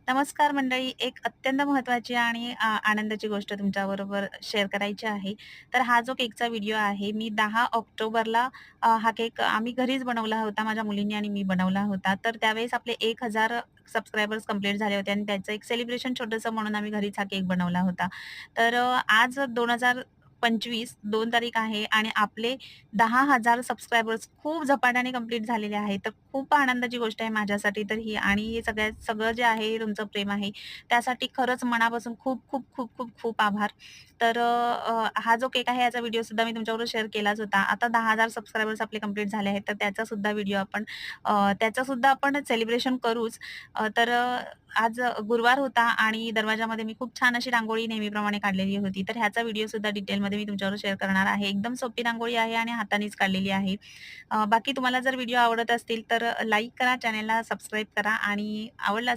नमस्कार मंडळी. एक अत्यंत महत्त्वाची आणि आनंदाची गोष्ट तुमच्याबरोबर शेअर करायची आहे. तर हा जो केकचा व्हिडिओ आहे, मी 10 ऑक्टोबरला हा केक आम्ही घरीच बनवला होता. माझ्या मुलींनी आणि मी बनवला होता. तर त्यावेळेस आपले 1000 सबस्क्रायबर्स कंप्लीट झाले होते आणि त्याचं एक सेलिब्रेशन छोटंसं म्हणून आम्ही घरीच हा केक बनवला होता. तर आज 2025 2 तारीख आहे आणि आपले 10,000 सबस्क्रायबर्स खूप झपाट्याने कंप्लीट झालेले आहेत. तर खूप आनंदाची गोष्ट आहे माझ्यासाठी तर ही आणि हे सगळं जे आहे हे तुमचं प्रेम आहे. त्यासाठी खरंच मनापासून खूप, खूप, खूप, खूप, खूप आभार. तर हा जो केक आहे याचा व्हिडिओसुद्धा मी तुमच्याबरोबर शेअर केलाच होता. आता 10,000 सबस्क्रायबर्स आपले कंप्लीट झाले आहेत. तर त्याचासुद्धा व्हिडिओ आपण त्याचंसुद्धा आपण सेलिब्रेशन करूच. तर आज गुरुवार होता आणि दरवाजामध्ये मी खूप छान अशी रांगोळी नेहमीप्रमाणे काढलेली होती. तर ह्याचा व्हिडिओसुद्धा डिटेलमध्ये मी तुमच्याबरोबर शेअर करणार आहे. एकदम सोपी रांगोळी आहे आणि हातानेच काढलेली आहे. बाकी तुम्हाला जर व्हिडिओ आवडत असतील तर लाईक करा, चॅनेलला सबस्क्राईब करा आणि आवडला